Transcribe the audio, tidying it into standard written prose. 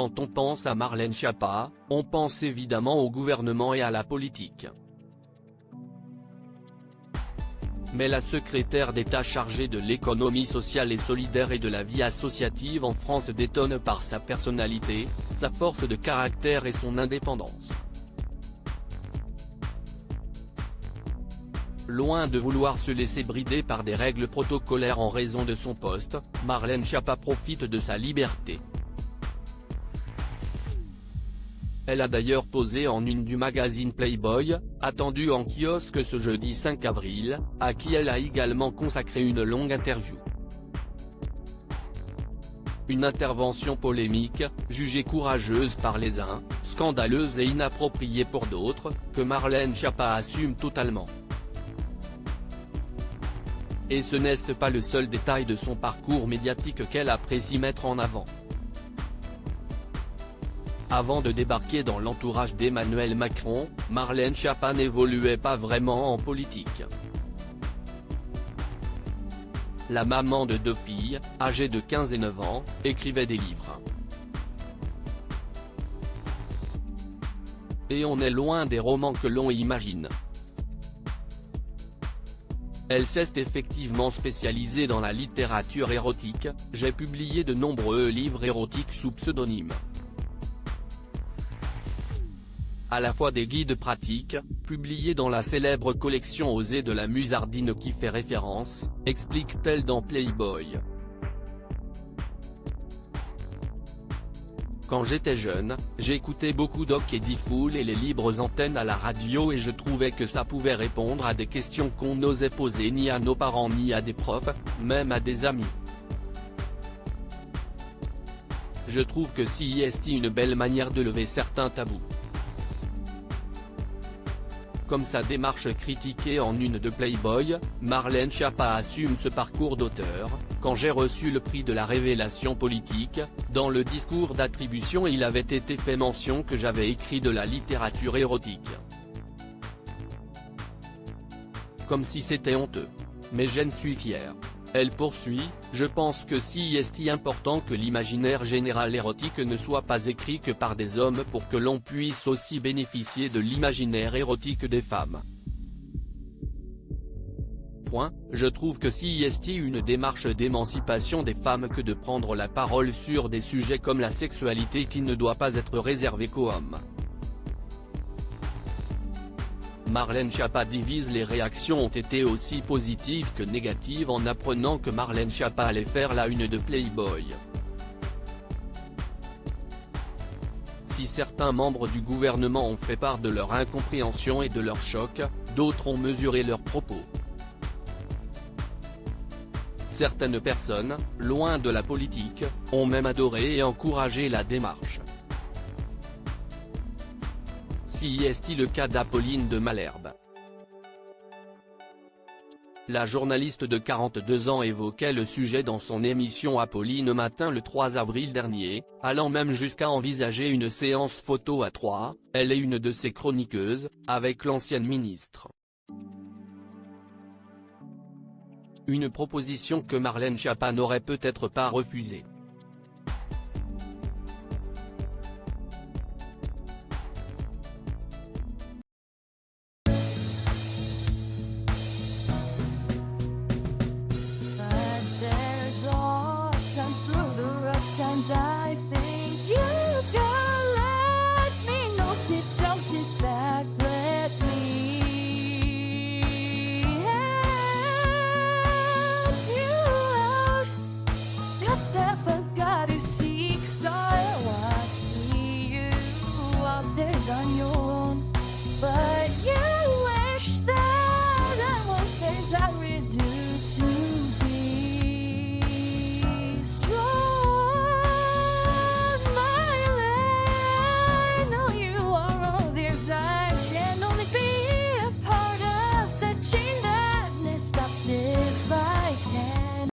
Quand on pense à Marlène Schiappa, on pense évidemment au gouvernement et à la politique. Mais la secrétaire d'État chargée de l'économie sociale et solidaire et de la vie associative en France détonne par sa personnalité, sa force de caractère et son indépendance. Loin de vouloir se laisser brider par des règles protocolaires en raison de son poste, Marlène Schiappa profite de sa liberté. Elle a d'ailleurs posé en une du magazine Playboy, attendu en kiosque ce jeudi 5 avril, à qui elle a également consacré une longue interview. Une intervention polémique, jugée courageuse par les uns, scandaleuse et inappropriée pour d'autres, que Marlène Schiappa assume totalement. Et ce n'est pas le seul détail de son parcours médiatique qu'elle apprécie mettre en avant. Avant de débarquer dans l'entourage d'Emmanuel Macron, Marlène Schiappa n'évoluait pas vraiment en politique. La maman de 2 filles, âgée de 15 et 9 ans, écrivait des livres. Et on est loin des romans que l'on imagine. Elle s'est effectivement spécialisée dans la littérature érotique, j'ai publié de nombreux livres érotiques sous pseudonyme. À la fois des guides pratiques, publiés dans la célèbre collection Oser de la Musardine qui fait référence, explique-t-elle dans Playboy. Quand j'étais jeune, j'écoutais beaucoup Doc et Diffoul et les libres antennes à la radio et je trouvais que ça pouvait répondre à des questions qu'on n'osait poser ni à nos parents ni à des profs, même à des amis. Je trouve que c'est une belle manière de lever certains tabous. Comme sa démarche critiquée en une de Playboy, Marlène Schiappa assume ce parcours d'auteur. Quand j'ai reçu le prix de la révélation politique, dans le discours d'attribution il avait été fait mention que j'avais écrit de la littérature érotique. Comme si c'était honteux. Mais j'en suis fier. Elle poursuit, je pense que c'est important que l'imaginaire général érotique ne soit pas écrit que par des hommes pour que l'on puisse aussi bénéficier de l'imaginaire érotique des femmes. Je trouve que c'est une démarche d'émancipation des femmes que de prendre la parole sur des sujets comme la sexualité qui ne doit pas être réservée qu'aux hommes. Marlène Schiappa divise. Les réactions ont été aussi positives que négatives en apprenant que Marlène Schiappa allait faire la une de Playboy. Si certains membres du gouvernement ont fait part de leur incompréhension et de leur choc, d'autres ont mesuré leurs propos. Certaines personnes, loin de la politique, ont même adoré et encouragé la démarche. C'est le cas d'Apolline de Malherbe. La journaliste de 42 ans évoquait le sujet dans son émission Apolline Matin le 3 avril dernier, allant même jusqu'à envisager une séance photo à 3, elle est une de ses chroniqueuses, avec l'ancienne ministre. Une proposition que Marlène Schiappa n'aurait peut-être pas refusée. I think you can let me know. Sit down, sit back, let me help you out. Your step, I gotta seek, so I see you out there's on your